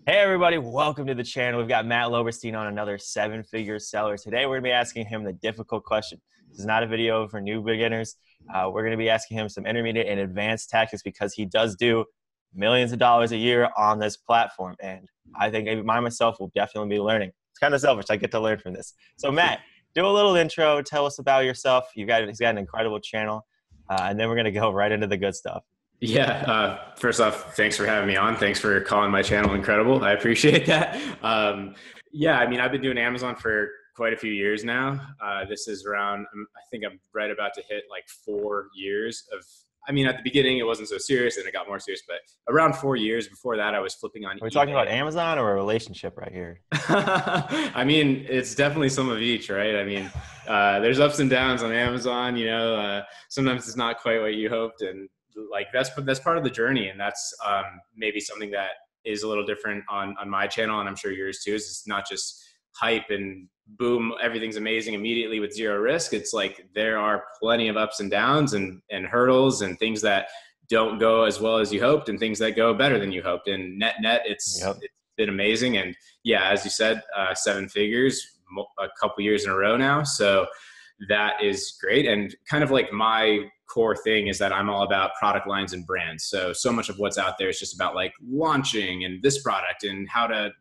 Hey everybody, welcome to the channel. We've got Matt Loberstein on another seven-figure seller. Today we're going to be asking him the difficult question. This is not a video for new beginners. We're going to be asking him some intermediate and advanced tactics because he does do millions of dollars a year on this platform. And I think I myself will definitely be learning. It's kind of selfish. I get to learn from this. So Matt, do a little intro. Tell us about yourself. He's got an incredible channel. And then we're going to go right into the good stuff. Yeah. First off, thanks for having me on. Thanks for calling my channel incredible. I appreciate that. Yeah, I mean, I've been doing Amazon for quite a few years now. This is around, I think I'm right about to hit like 4 years of, I mean, at the beginning, it wasn't so serious and it got more serious, but around 4 years before that, I was flipping on Are we talking about Amazon or a relationship right here? I mean, it's definitely some of each, right? I mean, there's ups and downs on Amazon, sometimes it's not quite what you hoped. And like, that's part of the journey. And that's maybe something that is a little different on my channel. And I'm sure yours too, is it's not just hype and boom, everything's amazing immediately with zero risk. It's like, there are plenty of ups and downs and hurdles and things that don't go as well as you hoped and things that go better than you hoped. And net, it's been amazing. And yeah, as you said, 7 figures, a couple years in a row now. So that is great. And kind of like my core thing is that I'm all about product lines and brands. So much of what's out there is just about like launching and this product and how to,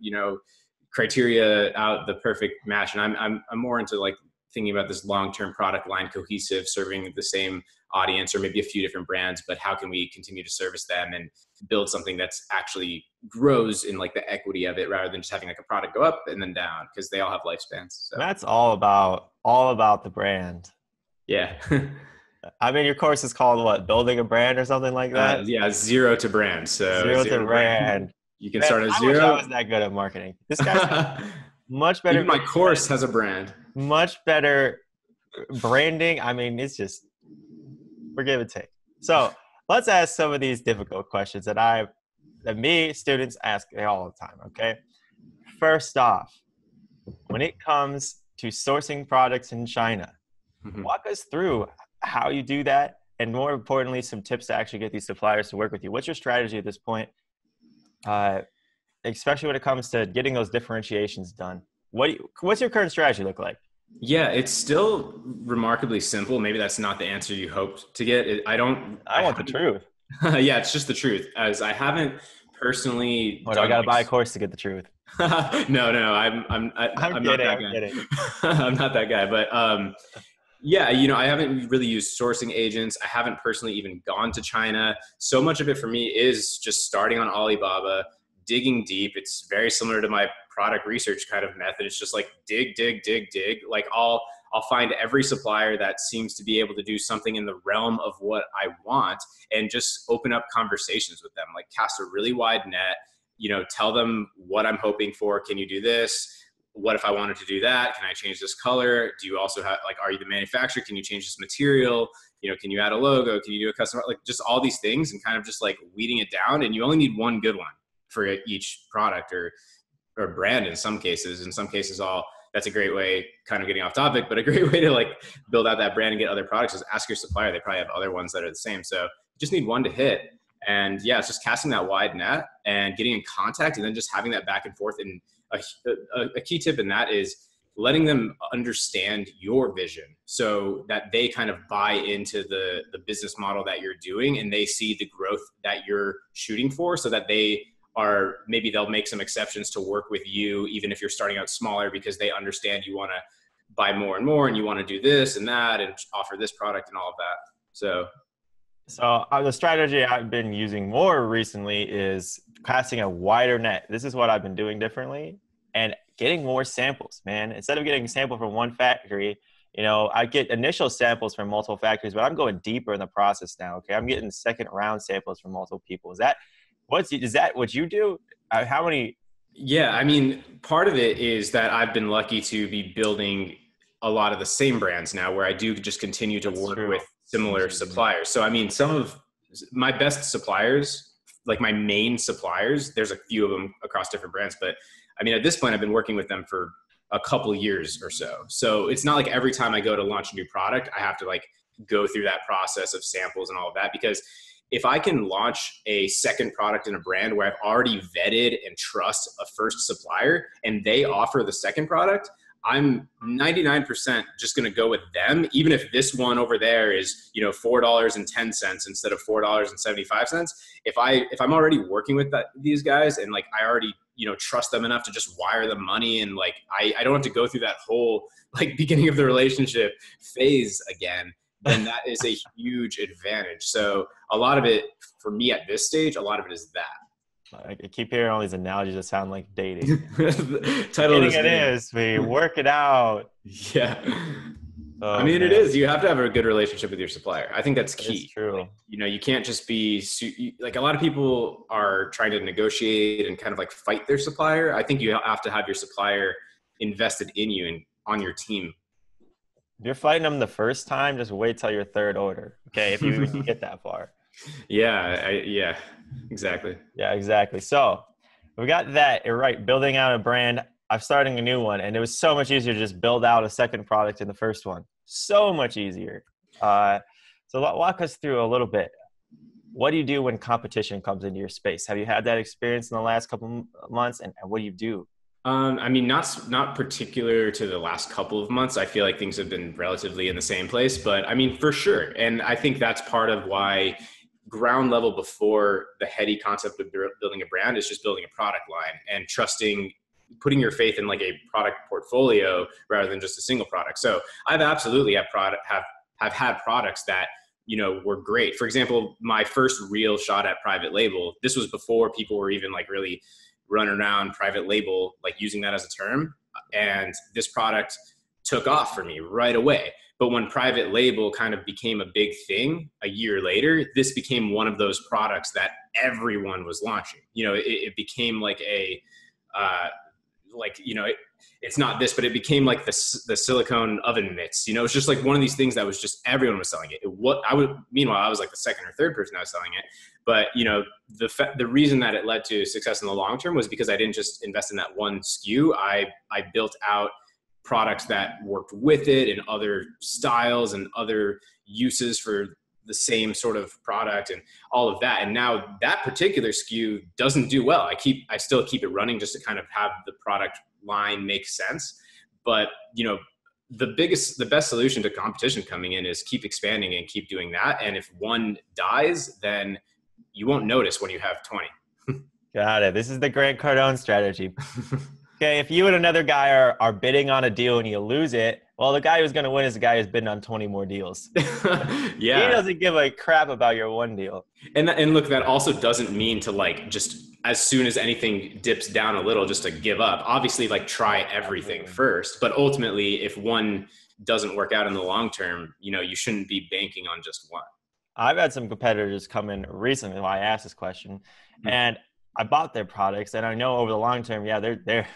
criteria out the perfect match. And I'm more into like thinking about this long-term product line, cohesive, serving the same audience or maybe a few different brands, but how can we continue to service them and build something that's actually grows in like the equity of it rather than just having like a product go up and then down, because they all have lifespans. So that's all about the brand. Yeah. I mean, your course is called what? Building a brand or something like that? Yeah. Zero to brand. So zero to brand. You can start at I zero. wish I was that good at marketing. This guy's much better. Even my course has a brand. Much better branding. I mean, it's just, we're give and take. So let's ask some of these difficult questions that students ask me all the time, okay? First off, when it comes to sourcing products in China, walk us through how you do that, and more importantly, some tips to actually get these suppliers to work with you. What's your strategy at this point? Especially when it comes to getting those differentiations done. What's your current strategy look like? Yeah, it's still remarkably simple. Maybe that's not the answer you hoped to get. I want the truth. Yeah, it's just the truth. As I haven't personally. I got to buy a course to get the truth. No, I'm not that guy. I'm not that guy, but yeah, I haven't really used sourcing agents. I haven't personally even gone to China. So much of it for me is just starting on Alibaba, digging deep. It's very similar to my product research kind of method. It's just like dig. Like I'll find every supplier that seems to be able to do something in the realm of what I want and just open up conversations with them. Like cast a really wide net, tell them what I'm hoping for. Can you do this? What if I wanted to do that? Can I change this color? Do you also have, like, are you the manufacturer? Can you change this material? Can you add a logo? Can you do a custom, like just all these things and kind of just like weeding it down. And you only need one good one for each product or brand in some cases. In some cases, that's a great way, kind of getting off topic, but a great way to like build out that brand and get other products is ask your supplier. They probably have other ones that are the same. So you just need one to hit. And yeah, it's just casting that wide net and getting in contact and then just having that back and forth. And a key tip in that is letting them understand your vision so that they kind of buy into the business model that you're doing and they see the growth that you're shooting for, so that maybe they'll make some exceptions to work with you, even if you're starting out smaller, because they understand you want to buy more and more and you want to do this and that and offer this product and all of that. So the strategy I've been using more recently is casting a wider net. This is what I've been doing differently, and getting more samples, man. Instead of getting a sample from one factory, I get initial samples from multiple factories, but I'm going deeper in the process now. Okay, I'm getting second round samples from multiple people. Is that what you do? How many? Yeah, I mean, part of it is that I've been lucky to be building a lot of the same brands now, where I do just continue to work with similar suppliers. So I mean, some of my best suppliers, like my main suppliers, there's a few of them across different brands, but I mean, at this point I've been working with them for a couple years or so. So it's not like every time I go to launch a new product, I have to like go through that process of samples and all of that, because if I can launch a second product in a brand where I've already vetted and trust a first supplier and they offer the second product, I'm 99% just going to go with them, even if this one over there is, $4.10 instead of $4.75. If I'm already working with these guys and like I already trust them enough to just wire them money, and like I don't have to go through that whole like beginning of the relationship phase again, then that is a huge advantage. So a lot of it for me at this stage, a lot of it is that. I keep hearing all these analogies that sound like dating. Title Dating it is, we work it out. Yeah. I mean, it is. You have to have a good relationship with your supplier. I think that's key. It's true. Like, you can't just be like, a lot of people are trying to negotiate and kind of like fight their supplier. I think you have to have your supplier invested in you and on your team. If you're fighting them the first time, just wait till your third order. Okay. If you get that far. Yeah, exactly. Yeah, exactly. So we got that. You're right. Building out a brand. I'm starting a new one, and it was so much easier to just build out a second product in the first one. So much easier. So walk us through a little bit. What do you do when competition comes into your space? Have you had that experience in the last couple of months, and what do you do? I mean, not particular to the last couple of months. I feel like things have been relatively in the same place, but I mean, for sure. And I think that's part of why ground level before the heady concept of building a brand is just building a product line and putting your faith in like a product portfolio rather than just a single product. So I've absolutely have had products that, were great. For example, my first real shot at private label, this was before people were even like really running around private label, like using that as a term. And this product took off for me right away. But when private label kind of became a big thing a year later, this became one of those products that everyone was launching. It became like it's not this, but it became like the silicone oven mitts. It's just like one of these things that was just everyone was selling it. Meanwhile, I was like the second or third person that was selling it. But the reason that it led to success in the long term was because I didn't just invest in that one SKU. I built out products that worked with it and other styles and other uses for the same sort of product and all of that. And now that particular SKU doesn't do well. I still keep it running just to kind of have the product line make sense. But, the best solution to competition coming in is keep expanding and keep doing that. And if one dies, then you won't notice when you have 20. Got it. This is the Grant Cardone strategy. Okay, if you and another guy are bidding on a deal and you lose it, well, the guy who's going to win is the guy who's bidding on 20 more deals. Yeah. He doesn't give a crap about your one deal. And look, that also doesn't mean to like just as soon as anything dips down a little, just to give up. Obviously, like try everything first. But ultimately, if one doesn't work out in the long term, you shouldn't be banking on just one. I've had some competitors come in recently while I asked this question, and I bought their products, and I know over the long term, yeah, they're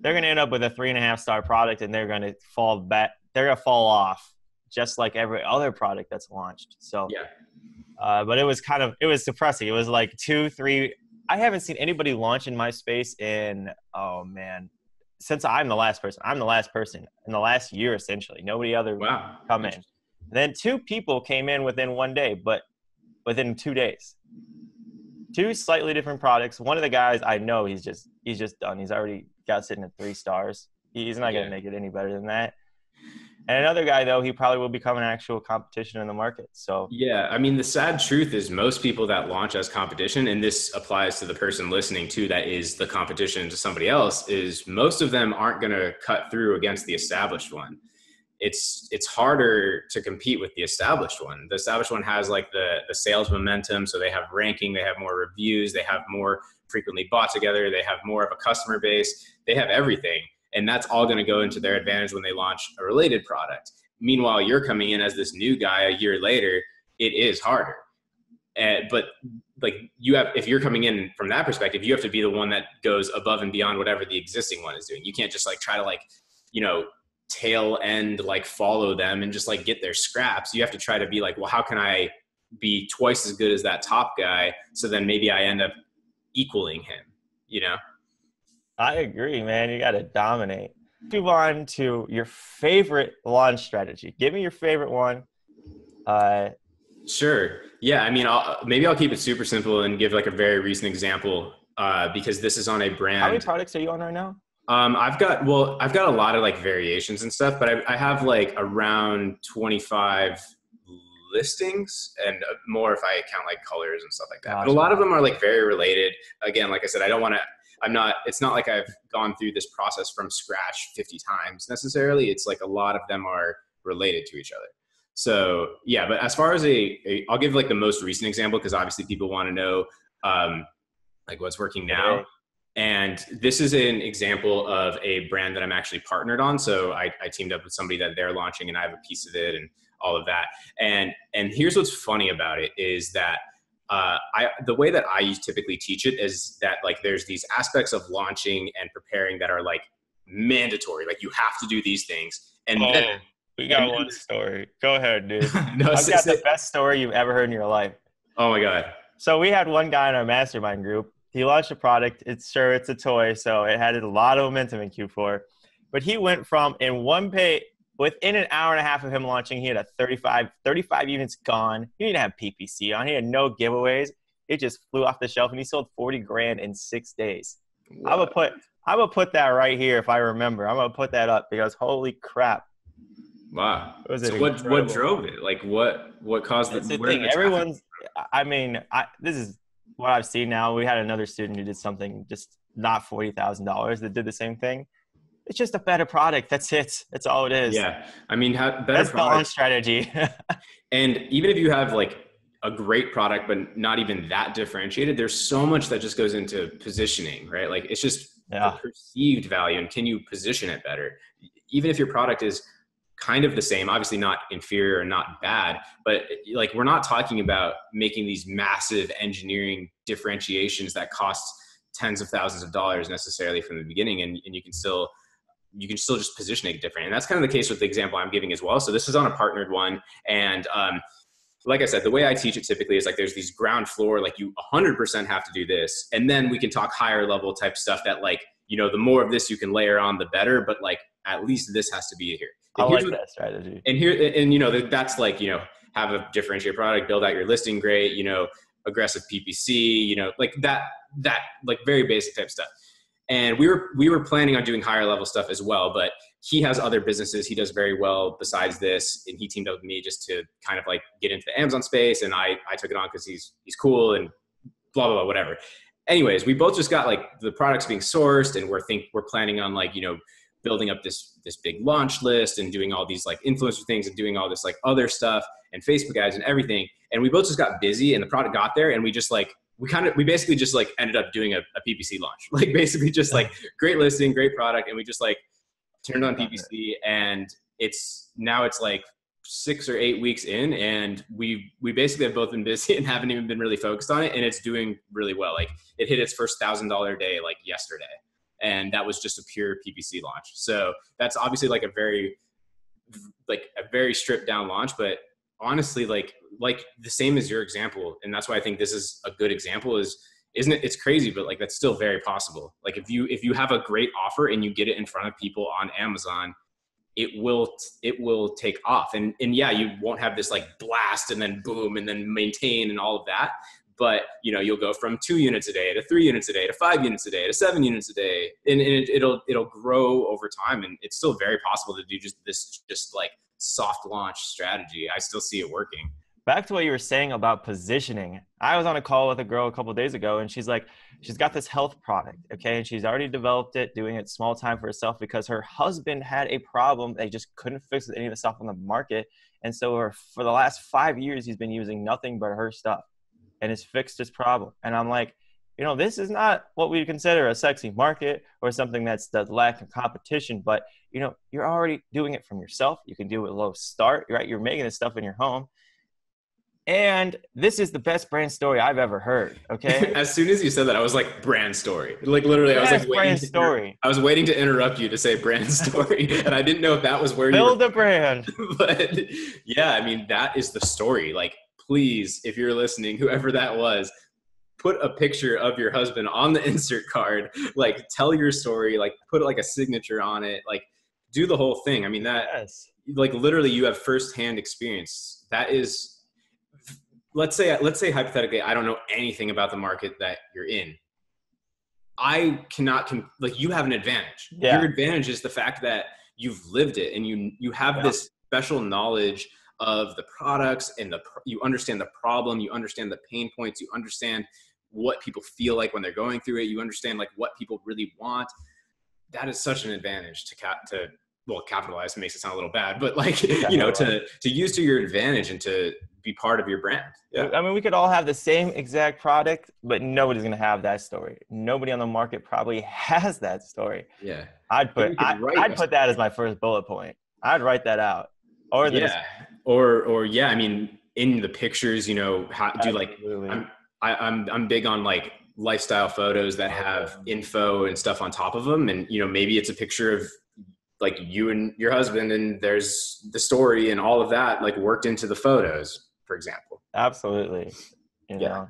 going to end up with a 3.5-star product, and they're going to fall back. They're going to fall off, just like every other product that's launched. So, yeah. But it was depressing. It was like 2, 3. I haven't seen anybody launch in my space since I'm the last person. I'm the last person in the last year, essentially. Nobody other come in. Then 2 people came in within 1 day, but within 2 days. 2 slightly different products. One of the guys I know, he's just done. He's already got sitting at 3 stars. He's not going to make it any better than that. And another guy, though, he probably will become an actual competition in the market. So yeah, I mean, the sad truth is most people that launch as competition, and this applies to the person listening too, that is the competition to somebody else, is most of them aren't going to cut through against the established one. It's harder to compete with the established one. The established one has like the sales momentum. So they have ranking, they have more reviews, they have more frequently bought together, they have more of a customer base, they have everything. And that's all going to go into their advantage when they launch a related product. Meanwhile, you're coming in as this new guy a year later, it is harder. But like if you're coming in from that perspective, you have to be the one that goes above and beyond whatever the existing one is doing. You can't just like try to tail end, like follow them and just like get their scraps. You have to try to be like, well, how can I be twice as good as that top guy? So then maybe I end up equaling him, I agree, man. You got to dominate. Move on to your favorite launch strategy. Give me your favorite one. Sure. Yeah. I mean, maybe I'll keep it super simple and give like a very recent example, because this is on a How many brand. products are you on right now? I've got a lot of like variations and stuff, but I have like around 25 listings and more if I count like colors and stuff like that. But a lot of them are like very related. Again, like I said, it's not like I've gone through this process from scratch 50 times necessarily. It's like a lot of them are related to each other. So yeah, but as far as I'll give like the most recent example because obviously people want to know like what's working now. And this is an example of a brand that I'm actually partnered on. So I teamed up with somebody that they're launching and I have a piece of it and all of that. And here's what's funny about it is that the way that I typically teach it is that like there's these aspects of launching and preparing that are like mandatory. Like you have to do these things. And then we got one story. Go ahead, dude. No, I've got the best story you've ever heard in your life. Oh my God. So we had one guy in our mastermind group. He launched a product. It's a toy. So it had a lot of momentum in Q4. But he went from in one pay, within an hour and a half of him launching, he had 35 units gone. He didn't have PPC on. He had no giveaways. It just flew off the shelf and he sold 40 grand in 6 days. What? I'm gonna put that right here if I remember. I'm going to put that up because holy crap. Wow. So what drove it? Like what caused it? That's the thing. Everyone's, I mean, this is what I've seen now. We had another student who did something just not $40,000 that did the same thing. It's just a better product. That's it. That's all it is. Yeah. I mean, that's the launch strategy. And even if you have like a great product, but not even that differentiated, there's so much that just goes into positioning, right? Like it's just the perceived value and can you position it better? Even if your product is kind of the same, obviously not inferior or not bad, but like we're not talking about making these massive engineering differentiations that cost tens of thousands of dollars necessarily from the beginning, and you can still just position it different. And that's kind of the case with the example I'm giving as well. So this is on a partnered one, and like I said, the way I teach it typically is like there's these ground floor, like you 100% have to do this, and then we can talk higher level type stuff that like, you know, the more of this you can layer on, the better, but like at least this has to be here. I like that strategy. And you know, that's like, you know, have a differentiated product, build out your listing great, you know, aggressive PPC, you know, like that like very basic type stuff. And we were planning on doing higher level stuff as well, but he has other businesses he does very well besides this, and he teamed up with me just to kind of like get into the Amazon space, and I took it on because he's cool and blah blah blah whatever. Anyways, we both just got like the products being sourced, and we're planning on like, you know, building up this big launch list and doing all these like influencer things and doing all this like other stuff and Facebook ads and everything. And we both just got busy and the product got there, and we just like we basically just like ended up doing a PPC launch, like basically just like great listing, great product. And we just like turned on PPC, and it's like 6 or 8 weeks in, and we basically have both been busy and haven't even been really focused on it. And it's doing really well. Like it hit its first $1,000 day like yesterday. And that was just a pure PPC launch. So that's obviously like a very stripped down launch, but honestly, like the same as your example. And that's why I think this is a good example isn't it? It's crazy, but like, that's still very possible. Like if you have a great offer and you get it in front of people on Amazon, it will take off. And yeah, you won't have this like blast and then boom and then maintain and all of that. But you know, you'll go from 2 units a day to 3 units a day to 5 units a day to 7 units a day, and it'll grow over time. And it's still very possible to do just like soft launch strategy. I still see it working. Back to what you were saying about positioning. I was on a call with a girl a couple of days ago, and she's like, she's got this health product, okay, and she's already developed it, doing it small time for herself because her husband had a problem. They just couldn't fix any of the stuff on the market, and so for the last 5 years, he's been using nothing but her stuff. And it's fixed his problem. And I'm like, you know, this is not what we consider a sexy market or something that's the lack of competition, but you know, you're already doing it from yourself. You can do it low start, right? You're making this stuff in your home. And this is the best brand story I've ever heard. Okay. As soon as you said that, I was like, brand story. Like literally, I was like, I was waiting to interrupt you to say brand story, and I didn't know if that was where build a brand. But yeah, I mean, that is the story. Like, please, if you're listening, whoever that was, put a picture of your husband on the insert card, like tell your story, like put like a signature on it, like do the whole thing. I mean, that like literally you have firsthand experience. That is let's say hypothetically, I don't know anything about the market that you're in. I cannot like, you have an advantage. Yeah. Your advantage is the fact that you've lived it, and you have this special knowledge of the products, and you understand the problem, you understand the pain points, you understand what people feel like when they're going through it, you understand like what people really want. That is such an advantage to capitalize makes it sound a little bad, but like, you know, to use to your advantage and to be part of your brand. Yeah. I mean, we could all have the same exact product, but nobody's going to have that story. Nobody on the market probably has that story. Yeah. I'd put that as my first bullet point. I'd write that out. Or I mean, in the pictures, you know, I'm big on like lifestyle photos that have info and stuff on top of them. And, you know, maybe it's a picture of like you and your husband, and there's the story and all of that like worked into the photos, for example. Absolutely. You know,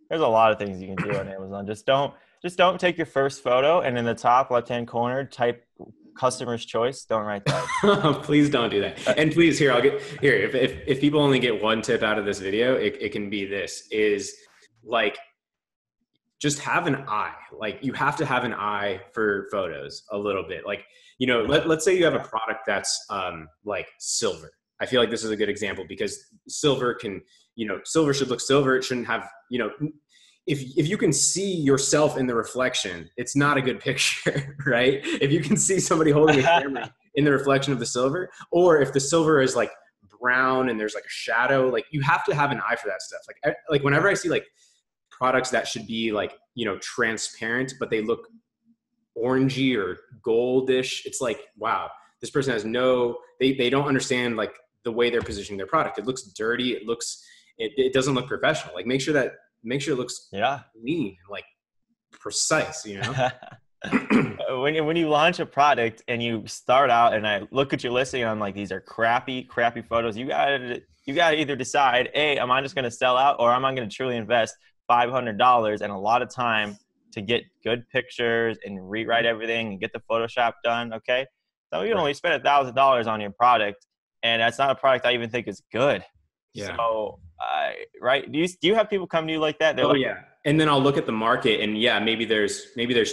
there's a lot of things you can do on Amazon. Just don't take your first photo and in the top left-hand corner, type customer's choice. Don't write that. Please don't do that. And please, if people only get one tip out of this video, it can be this, is like, just have an eye. Like, you have to have an eye for photos a little bit. Like, you know, let's say you have a product that's like silver. I feel like this is a good example, because silver can, you know, silver should look silver. It shouldn't have, you know, if you can see yourself in the reflection, it's not a good picture, right? If you can see somebody holding a camera in the reflection of the silver, or if the silver is like brown and there's like a shadow, like, you have to have an eye for that stuff. Like whenever I see like products that should be like, you know, transparent, but they look orangey or goldish, it's like, wow, this person has they don't understand like the way they're positioning their product. It looks dirty. It doesn't look professional. Like, make sure it looks clean and like precise, you know? When you launch a product and you start out, and I look at your listing and I'm like, these are crappy photos. You gotta either decide, am I just going to sell out, or am I going to truly invest $500 and a lot of time to get good pictures and rewrite everything and get the Photoshop done? Okay. So you can only spend $1,000 on your product, and that's not a product I even think is good. Yeah. So, right. Do you have people come to you like that? They're yeah. And then I'll look at the market, and maybe there's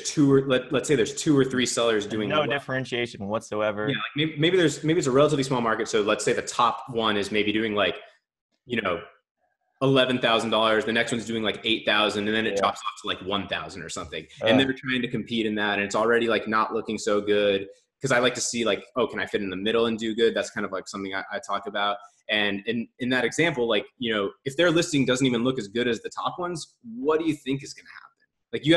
two, or let's say there's 2 or 3 sellers doing no differentiation whatsoever. Yeah. Like maybe it's a relatively small market. So let's say the top one is maybe doing like, you know, $11,000. The next one's doing like 8,000, and then it drops off to like 1,000 or something. And they're trying to compete in that, and it's already like not looking so good. Because I like to see like, can I fit in the middle and do good? That's kind of like something I talk about. And in that example, like, you know, if their listing doesn't even look as good as the top ones, what do you think is going to happen? Like, you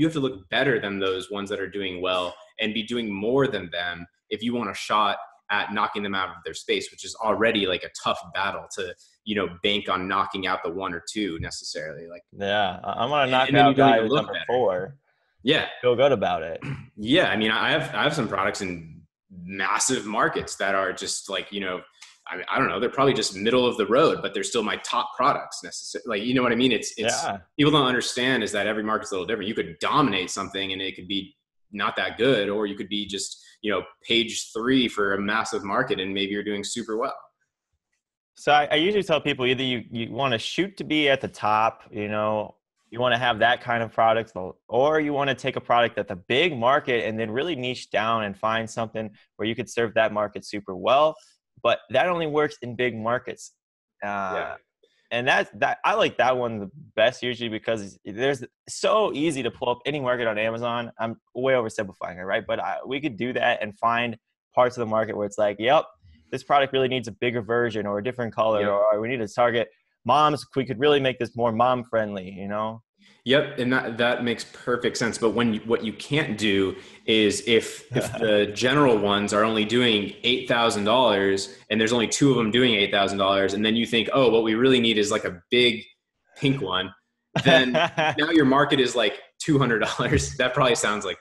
have to look better than those ones that are doing well, and be doing more than them if you want a shot at knocking them out of their space, which is already like a tough battle to, you know, bank on knocking out the 1 or 2 necessarily. Like, I'm going to knock out guy who's number 4. Yeah. Feel good about it. Yeah. I mean, I have some products in massive markets that are just like, you know, I don't know, they're probably just middle of the road, but they're still my top products necessarily. Like, you know what I mean? It's people don't understand is that every market's a little different. You could dominate something and it could be not that good, or you could be just, you know, page 3 for a massive market, and maybe you're doing super well. So I usually tell people, either you want to shoot to be at the top, you know, you want to have that kind of product, or you want to take a product that's a big market and then really niche down and find something where you could serve that market super well. But that only works in big markets. And that I like that one the best usually, because there's so easy to pull up any market on Amazon. I'm way oversimplifying it, right? But we could do that and find parts of the market where it's like, yep, this product really needs a bigger version or a different color, or we need to target moms. We could really make this more mom friendly, you know? Yep. And that makes perfect sense. But what you can't do is if the general ones are only doing $8,000 and there's only 2 of them doing $8,000, and then you think, oh, what we really need is like a big pink one, then now your market is like $200. That probably sounds like,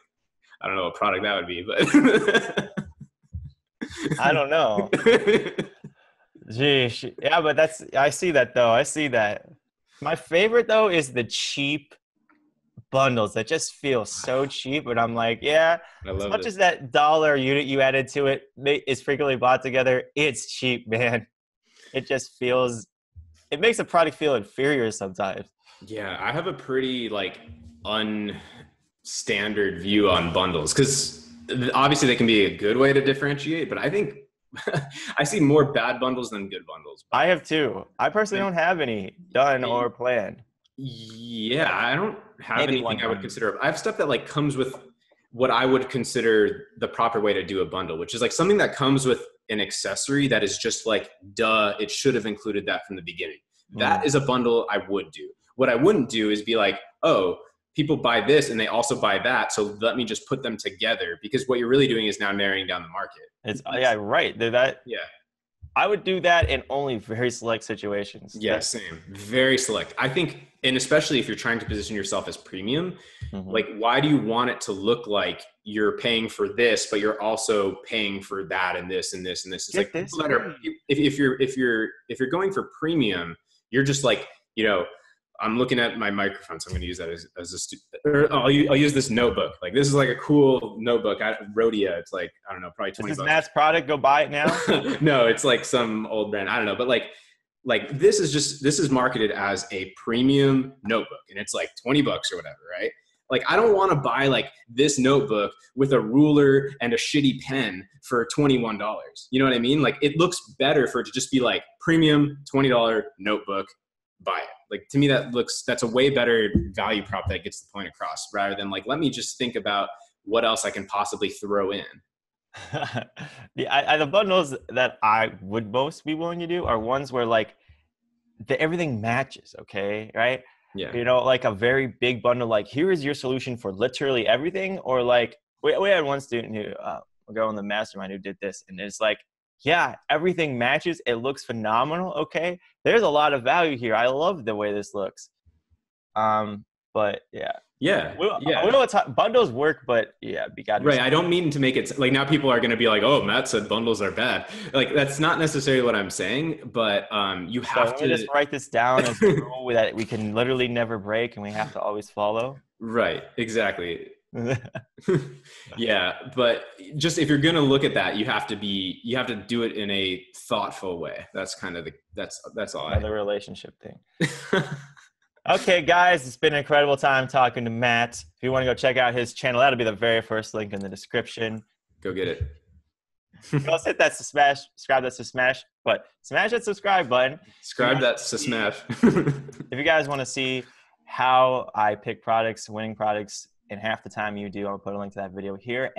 I don't know what product that would be, but I don't know. Geez. Yeah, but I see that though. I see that. My favorite though is the cheap bundles that just feel so cheap, but I'm like, as much as that dollar unit you added to it is frequently bought together, it's cheap, man. It it makes a product feel inferior sometimes. Yeah, I have a pretty like unstandard view on bundles because obviously they can be a good way to differentiate, but I think I see more bad bundles than good bundles. I have two. I personally don't have any done or planned. Yeah, I don't have Maybe anything I would consider. I have stuff that like comes with what I would consider the proper way to do a bundle, which is like something that comes with an accessory that is just like, duh, it should have included that from the beginning. That is a bundle I would do. What I wouldn't do is be like, oh, people buy this and they also buy that, so let me just put them together, because what you're really doing is now narrowing down the market. Yeah, right. Yeah. I would do that in only very select situations. Yeah, same. Very select. I think, and especially if you're trying to position yourself as premium, like why do you want it to look like you're paying for this, but you're also paying for that and this and this and this? It's like people that are, if you're going for premium, you're just like, you know, I'm looking at my microphone, so I'm going to use that I'll use this notebook. Like this is like a cool notebook. Rhodia, it's like, I don't know, probably 20 bucks. Is this Matt's product? Go buy it now? No, it's like some old brand. I don't know. But like this is marketed as a premium notebook and it's like 20 bucks or whatever, right? Like I don't want to buy like this notebook with a ruler and a shitty pen for $21. You know what I mean? Like it looks better for it to just be like premium $20 notebook, buy it. Like to me, that's a way better value prop that gets the point across, rather than like, let me just think about what else I can possibly throw in. The bundles that I would most be willing to do are ones where like everything matches. Okay. Right. Yeah. You know, like a very big bundle, like here is your solution for literally everything. Or like we had one student who go in the mastermind who did this, and it's like, yeah, everything matches. It looks phenomenal. Okay. There's a lot of value here. I love the way this looks. But yeah. Yeah. We know bundles work, but yeah, you got right. I don't mean to make it like now people are going to be like, oh, Matt said bundles are bad. Like that's not necessarily what I'm saying, but you have to just write this down as a rule that we can literally never break and we have to always follow. Right. Exactly. Yeah, but just if you're going to look at that, you have to do it in a thoughtful way. That's kind of that's all. Another relationship thing. Okay, guys, it's been an incredible time talking to Matt. If you want to go check out his channel, that'll be the very first link in the description. Go get it. Let's hit that smash that subscribe button. Subscribe that to smash. If you guys want to see how I pick products, winning products in half the time you do, I'll put a link to that video here.